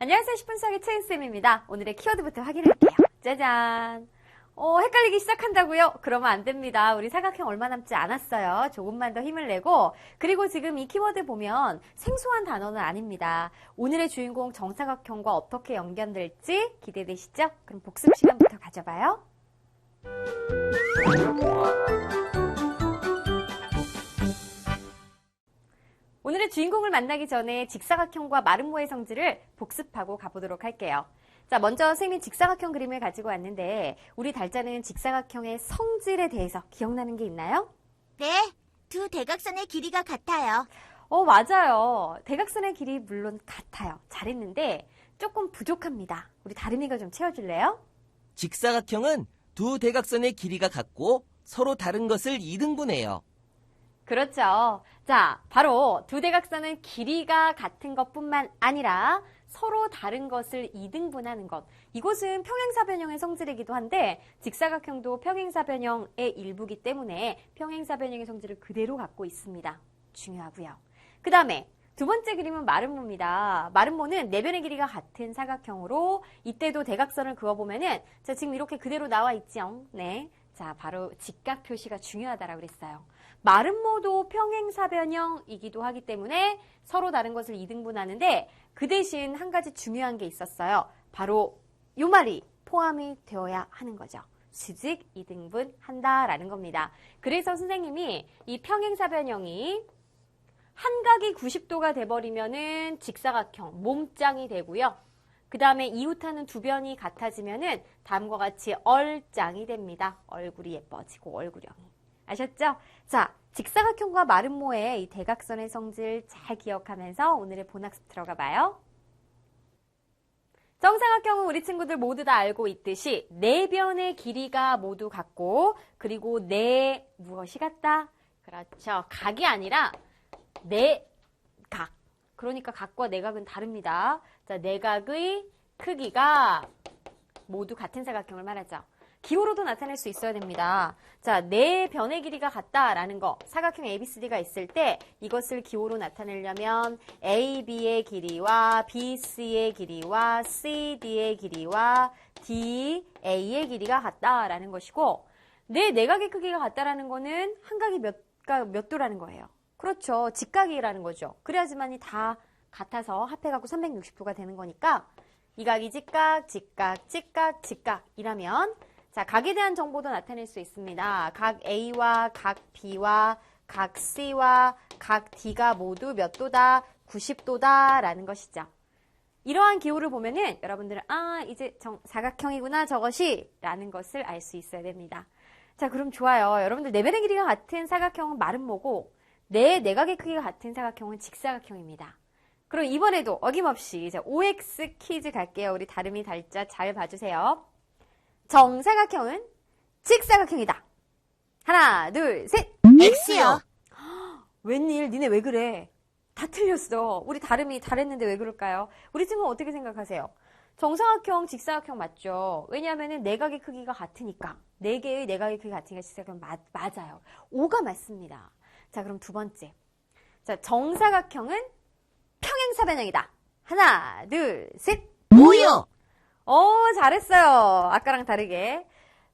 안녕하세요. 10분 수학의 채은쌤입니다. 오늘의 키워드부터 확인할게요. 짜잔! 헷갈리기 시작한다고요? 그러면 안 됩니다. 우리 사각형 얼마 남지 않았어요. 조금만 더 힘을 내고, 그리고 지금 이 키워드 보면 생소한 단어는 아닙니다. 오늘의 주인공 정사각형과 어떻게 연결될지 기대되시죠? 그럼 복습 시간부터 가져봐요. 오늘의 주인공을 만나기 전에 직사각형과 마름모의 성질을 복습하고 가보도록 할게요. 자, 먼저 선생님이 직사각형 그림을 가지고 왔는데 우리 달자는 직사각형의 성질에 대해서 기억나는 게 있나요? 네, 두 대각선의 길이가 같아요. 맞아요. 대각선의 길이 물론 같아요. 잘했는데 조금 부족합니다. 우리 다름이가 좀 채워줄래요? 직사각형은 두 대각선의 길이가 같고 서로 다른 것을 이등분해요. 그렇죠. 자, 바로 두 대각선은 길이가 같은 것뿐만 아니라 서로 다른 것을 이등분하는 것. 이것은 평행사변형의 성질이기도 한데 직사각형도 평행사변형의 일부이기 때문에 평행사변형의 성질을 그대로 갖고 있습니다. 중요하고요. 그 다음에 두 번째 그림은 마름모입니다. 마름모는 네 변의 길이가 같은 사각형으로 이때도 대각선을 그어보면은 자, 지금 이렇게 그대로 나와 있죠. 네. 자, 바로 직각 표시가 중요하다라고 그랬어요. 마름모도 평행사변형이기도 하기 때문에 서로 다른 것을 이등분하는데 그 대신 한 가지 중요한 게 있었어요. 바로 이 말이 포함이 되어야 하는 거죠. 수직 이등분 한다라는 겁니다. 그래서 선생님이 이 평행사변형이 한각이 90도가 돼버리면은 직사각형, 몸짱이 되고요. 그 다음에 이웃하는 두 변이 같아지면은 다음과 같이 얼짱이 됩니다. 얼굴이 예뻐지고 얼굴형이. 아셨죠? 자, 직사각형과 마름모의 이 대각선의 성질 잘 기억하면서 오늘의 본학습 들어가 봐요. 정사각형은 우리 친구들 모두 다 알고 있듯이 네 변의 길이가 모두 같고 그리고 네 무엇이 같다? 그렇죠. 각이 아니라 네 각. 그러니까 각과 내각은 다릅니다. 자, 내각의 크기가 모두 같은 사각형을 말하죠. 기호로도 나타낼 수 있어야 됩니다. 자, 네 변의 길이가 같다라는 거. 사각형 ABCD가 있을 때 이것을 기호로 나타내려면 AB의 길이와 BC의 길이와 CD의 길이와 DA의 길이가 같다라는 것이고 네 내각의 크기가 같다라는 거는 한각이 몇 도라는 거예요. 그렇죠. 직각이라는 거죠. 그래야지만이 다 같아서 합해갖고 360도가 되는 거니까 이 각이 직각, 직각, 직각, 직각이라면 자, 각에 대한 정보도 나타낼 수 있습니다. 각 A와 각 B와 각 C와 각 D가 모두 몇 도다? 90도다 라는 것이죠. 이러한 기호를 보면은 여러분들은 이제 사각형이구나 저것이 라는 것을 알 수 있어야 됩니다. 자, 그럼 좋아요. 여러분들 네 변의 길이가 같은 사각형은 마름모고 네 내각의 크기가 같은 사각형은 직사각형입니다. 그럼 이번에도 어김없이 이제 OX 퀴즈 갈게요. 우리 다름이 달자 잘 봐주세요. 정사각형은 직사각형이다. 하나, 둘, 셋. X요. 웬일? 니네 왜 그래? 다 틀렸어. 우리 다름이 잘했는데 왜 그럴까요? 우리 친구는 어떻게 생각하세요? 정사각형, 직사각형 맞죠? 왜냐하면 내각의 크기가 같으니까. 네 개의 내각의 크기가 같으니까 직사각형 맞아요. 5가 맞습니다. 자, 그럼 두 번째. 자, 정사각형은 평행사변형이다. 하나, 둘, 셋. O요. 잘했어요. 아까랑 다르게.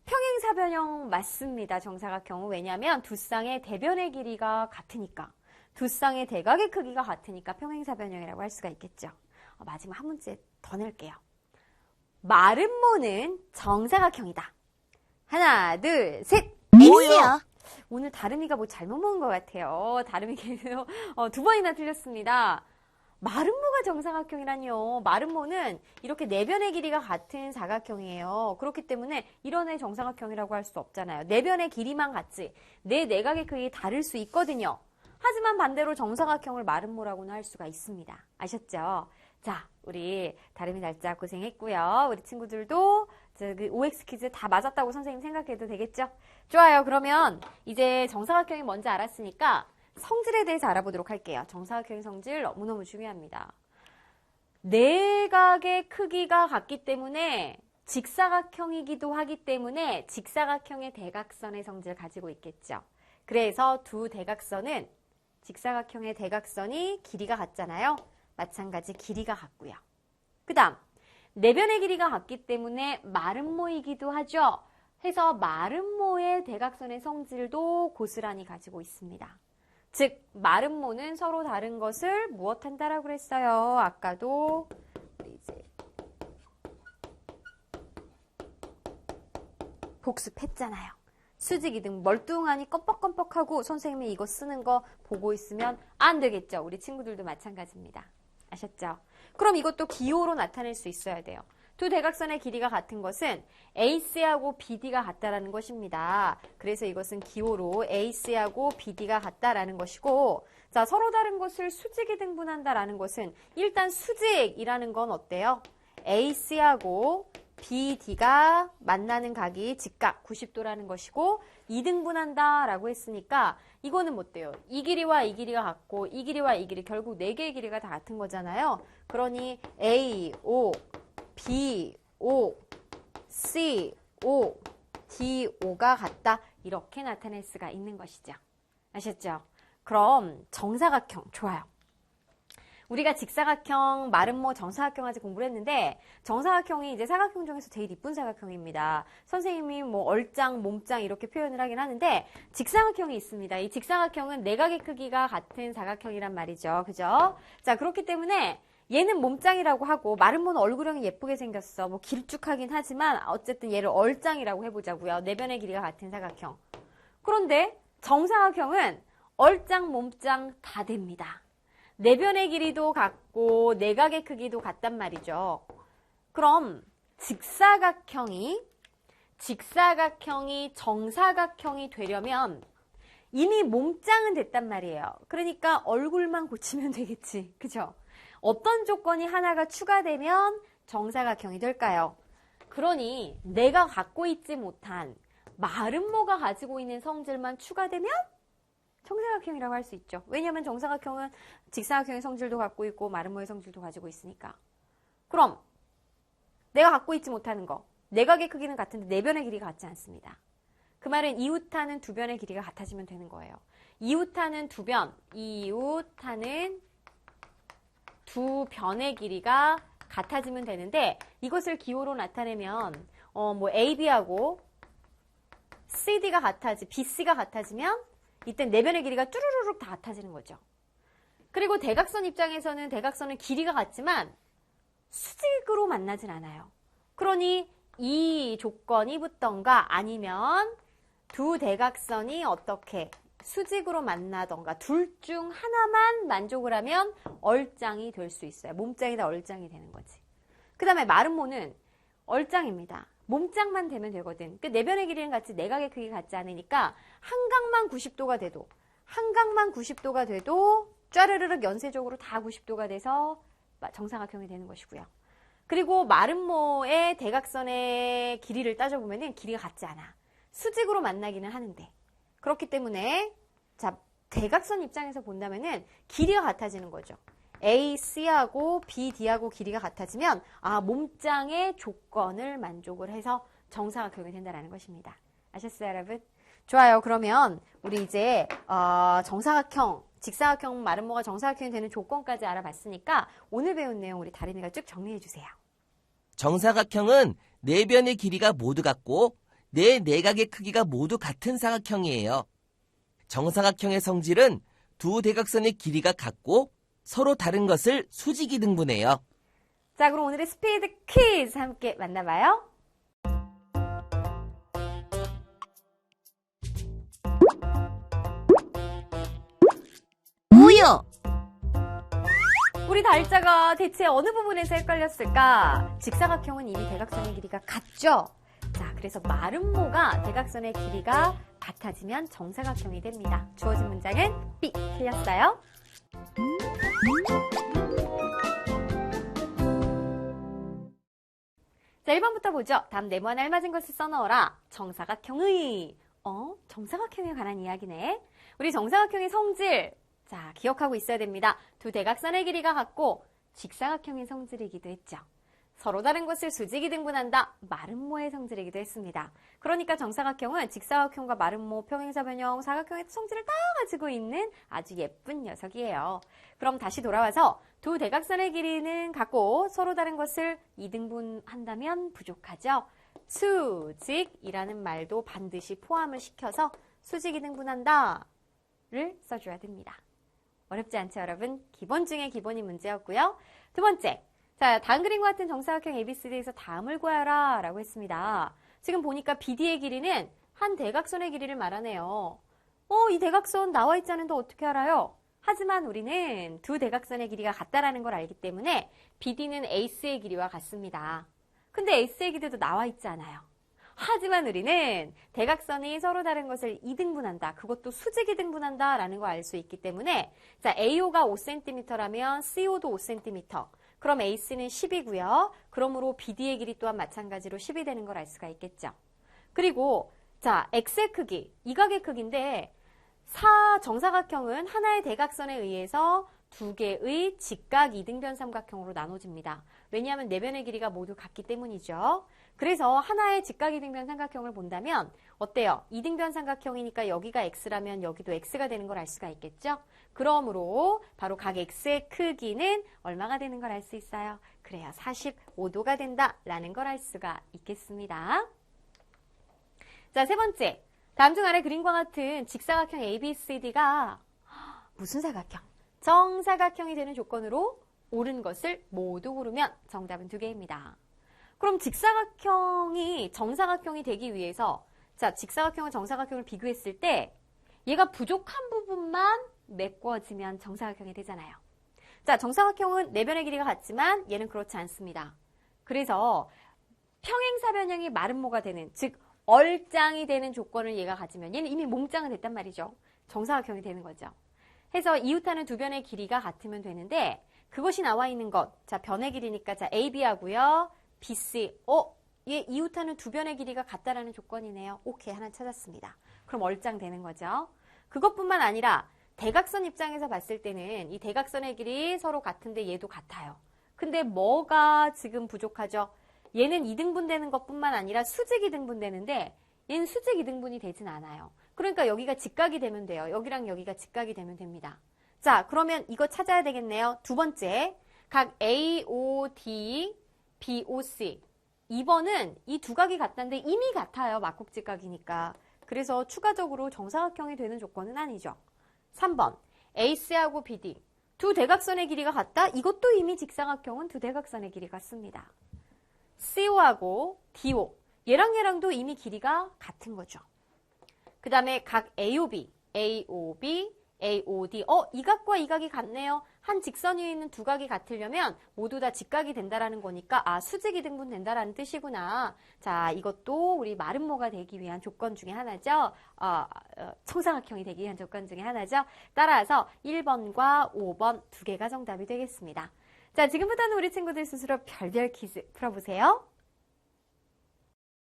평행사변형 맞습니다. 정사각형은. 왜냐하면 두 쌍의 대변의 길이가 같으니까. 두 쌍의 대각의 크기가 같으니까 평행사변형이라고 할 수가 있겠죠. 마지막 한 문제 더 낼게요. 마름모는 정사각형이다. 하나, 둘, 셋. X요. 오늘 다름이가 뭐 잘못 먹은 것 같아요. 다름이께서 두 번이나 틀렸습니다. 마름모가 정사각형이라니요. 마름모는 이렇게 네 변의 길이가 같은 사각형이에요. 그렇기 때문에 이런 애 정사각형이라고 할 수 없잖아요. 네 변의 길이만 같지. 네 내각의 크기 다를 수 있거든요. 하지만 반대로 정사각형을 마름모라고는 할 수가 있습니다. 아셨죠? 자, 우리 다름이 날짜 고생했고요. 우리 친구들도 OX 퀴즈 다 맞았다고 선생님 생각해도 되겠죠? 좋아요. 그러면 이제 정사각형이 뭔지 알았으니까 성질에 대해서 알아보도록 할게요. 정사각형의 성질 너무너무 중요합니다. 내각의 크기가 같기 때문에 직사각형이기도 하기 때문에 직사각형의 대각선의 성질을 가지고 있겠죠. 그래서 두 대각선은 직사각형의 대각선이 길이가 같잖아요. 마찬가지 길이가 같고요. 그 다음, 내변의 길이가 같기 때문에 마름모이기도 하죠. 해서 마름모의 대각선의 성질도 고스란히 가지고 있습니다. 즉, 마름모는 서로 다른 것을 무엇한다라고 그랬어요? 아까도 우리 이제 복습했잖아요. 수직이등 멀뚱하니 껌뻑껌뻑하고 선생님이 이거 쓰는 거 보고 있으면 안 되겠죠. 우리 친구들도 마찬가지입니다. 아셨죠? 그럼 이것도 기호로 나타낼 수 있어야 돼요. 두 대각선의 길이가 같은 것은 AC하고 BD가 같다라는 것입니다. 그래서 이것은 기호로 AC하고 BD가 같다라는 것이고, 자, 서로 다른 것을 수직이 등분한다라는 것은 일단 수직이라는 건 어때요? AC하고 BD가 만나는 각이 직각 90도라는 것이고 2등분한다라고 했으니까 이거는 뭐 어때요? 이 길이와 이 길이가 같고 이 길이와 이 길이 결국 4개의 길이가 다 같은 거잖아요. 그러니 A, O, B, O, C, O, D, O가 같다. 이렇게 나타낼 수가 있는 것이죠. 아셨죠? 그럼 정사각형 좋아요. 우리가 직사각형, 마름모, 정사각형 아직 공부를 했는데 정사각형이 이제 사각형 중에서 제일 이쁜 사각형입니다. 선생님이 뭐 얼짱, 몸짱 이렇게 표현을 하긴 하는데 직사각형이 있습니다. 이 직사각형은 내각의 크기가 같은 사각형이란 말이죠. 그죠? 자, 그렇기 때문에 얘는 몸짱이라고 하고 마름모는 얼굴형이 예쁘게 생겼어. 뭐 길쭉하긴 하지만 어쨌든 얘를 얼짱이라고 해보자고요. 내변의 길이가 같은 사각형. 그런데 정사각형은 얼짱, 몸짱 다 됩니다. 내변의 길이도 같고 내각의 크기도 같단 말이죠. 그럼 직사각형이 정사각형이 되려면 이미 몸짱은 됐단 말이에요. 그러니까 얼굴만 고치면 되겠지. 그죠? 어떤 조건이 하나가 추가되면 정사각형이 될까요? 그러니 내가 갖고 있지 못한 마름모가 가지고 있는 성질만 추가되면 정사각형이라고 할 수 있죠. 왜냐하면 정사각형은 직사각형의 성질도 갖고 있고 마름모의 성질도 가지고 있으니까. 그럼 내가 갖고 있지 못하는 거, 내각의 크기는 같은데 내변의 길이가 같지 않습니다. 그 말은 이웃하는 두 변의 길이가 같아지면 되는 거예요. 이웃하는 두 변의 길이가 같아지면 되는데 이것을 기호로 나타내면 뭐 AB하고 CD가 BC가 같아지면 이때 내변의 길이가 쭈루루룩 다 같아지는 거죠. 그리고 대각선 입장에서는 대각선은 길이가 같지만 수직으로 만나진 않아요. 그러니 이 조건이 붙던가 아니면 두 대각선이 어떻게 수직으로 만나던가 둘 중 하나만 만족을 하면 얼짱이 될 수 있어요. 몸짱이다 얼짱이 되는 거지. 그 다음에 마름모는 얼짱입니다. 몸짱만 되면 되거든. 그 내변의 길이는 같이 내각의 크기가 같지 않으니까 한각만 90도가 돼도 쫘르르륵 연쇄적으로 다 90도가 돼서 정사각형이 되는 것이고요. 그리고 마름모의 대각선의 길이를 따져보면 길이가 같지 않아. 수직으로 만나기는 하는데. 그렇기 때문에 자 대각선 입장에서 본다면은 길이가 같아지는 거죠. AC하고 BD하고 길이가 같아지면 몸짱의 조건을 만족을 해서 정사각형이 된다는 것입니다. 아셨어요, 여러분? 좋아요. 그러면 우리 이제 정사각형, 직사각형, 마름모가 정사각형이 되는 조건까지 알아봤으니까 오늘 배운 내용 우리 다림이가 쭉 정리해 주세요. 정사각형은 네 변의 길이가 모두 같고 네 내각의 크기가 모두 같은 사각형이에요. 정사각형의 성질은 두 대각선의 길이가 같고 서로 다른 것을 수직이 등분해요. 자, 그럼 오늘의 스피드 퀴즈 함께 만나봐요. 우유. 우리 달자가 대체 어느 부분에서 헷갈렸을까? 직사각형은 이미 대각선의 길이가 같죠? 자, 그래서 마름모가 대각선의 길이가 같아지면 정사각형이 됩니다. 주어진 문장은 B, 틀렸어요. 자, 1번부터 보죠. 다음 네모와 알맞은 것을 써넣어라. 정사각형의. 정사각형에 관한 이야기네. 우리 정사각형의 성질. 자, 기억하고 있어야 됩니다. 두 대각선의 길이가 같고 직사각형의 성질이기도 했죠. 서로 다른 것을 수직이 등분한다. 마름모의 성질이기도 했습니다. 그러니까 정사각형은 직사각형과 마름모, 평행사 변형, 사각형의 성질을 다 가지고 있는 아주 예쁜 녀석이에요. 그럼 다시 돌아와서 두 대각선의 길이는 같고 서로 다른 것을 이등분한다면 부족하죠. 수직이라는 말도 반드시 포함을 시켜서 수직 이등분한다를 써줘야 됩니다. 어렵지 않죠, 여러분? 기본 중에 기본이 문제였고요. 두 번째, 자, 다음 그림과 같은 정사각형 ABCD에서 다음을 구하라 라고 했습니다. 지금 보니까 BD의 길이는 한 대각선의 길이를 말하네요. 이 대각선 나와 있지 않은데 어떻게 알아요? 하지만 우리는 두 대각선의 길이가 같다라는 걸 알기 때문에 BD는 AC의 길이와 같습니다. 근데 AC의 길이도 나와 있지 않아요. 하지만 우리는 대각선이 서로 다른 것을 이등분한다. 그것도 수직 이등분한다 라는 걸 알 수 있기 때문에 자, AO가 5cm라면 CO도 5cm. 그럼 AC는 10이고요. 그러므로 BD의 길이 또한 마찬가지로 10이 되는 걸 알 수가 있겠죠. 그리고 자, X의 크기, 이 각의 크기인데 정사각형은 하나의 대각선에 의해서 두 개의 직각 이등변 삼각형으로 나눠집니다. 왜냐하면 네 변의 길이가 모두 같기 때문이죠. 그래서 하나의 직각 이등변 삼각형을 본다면 어때요? 이등변 삼각형이니까 여기가 X라면 여기도 X가 되는 걸 알 수가 있겠죠? 그러므로 바로 각 X의 크기는 얼마가 되는 걸 알 수 있어요? 그래요. 45도가 된다라는 걸 알 수가 있겠습니다. 자, 세 번째. 다음 중 아래 그림과 같은 직사각형 ABCD가 무슨 사각형? 정사각형이 되는 조건으로 옳은 것을 모두 고르면 정답은 두 개입니다. 그럼 직사각형이 정사각형이 되기 위해서 자, 직사각형과 정사각형을 비교했을 때 얘가 부족한 부분만 메꿔지면 정사각형이 되잖아요. 자, 정사각형은 네 변의 길이가 같지만 얘는 그렇지 않습니다. 그래서 평행사 변형이 마름모가 되는, 즉 얼짱이 되는 조건을 얘가 가지면 얘는 이미 몽짱은 됐단 말이죠. 정사각형이 되는 거죠. 해서 이웃하는 두 변의 길이가 같으면 되는데 그것이 나와 있는 것, 자, 변의 길이니까 자, AB하고요. BC, 얘 이웃하는 두 변의 길이가 같다라는 조건이네요. 오케이, 하나 찾았습니다. 그럼 얼짱 되는 거죠. 그것뿐만 아니라 대각선 입장에서 봤을 때는 이 대각선의 길이 서로 같은데 얘도 같아요. 근데 뭐가 지금 부족하죠? 얘는 이등분되는 것뿐만 아니라 수직 이등분되는데 얘는 수직 이등분이 되진 않아요. 그러니까 여기가 직각이 되면 돼요. 여기랑 여기가 직각이 되면 됩니다. 자, 그러면 이거 찾아야 되겠네요. 두 번째, 각 AOD, BOC. 2번은 이 두 각이 같다는데 이미 같아요. 막국직각이니까. 그래서 추가적으로 정사각형이 되는 조건은 아니죠. 3번, AC하고 BD. 두 대각선의 길이가 같다? 이것도 이미 직사각형은 두 대각선의 길이 같습니다. CO하고 DO. 얘랑도 이미 길이가 같은 거죠. 그 다음에 각 AOB, AOB, AOD. 이 각과 이 각이 같네요. 한 직선 위에 있는 두 각이 같으려면 모두 다 직각이 된다라는 거니까 수직 이등분 된다라는 뜻이구나. 자, 이것도 우리 마름모가 되기 위한 조건 중에 하나죠. 정사각형이 되기 위한 조건 중에 하나죠. 따라서 1번과 5번 두 개가 정답이 되겠습니다. 자, 지금부터는 우리 친구들 스스로 별별 퀴즈 풀어보세요.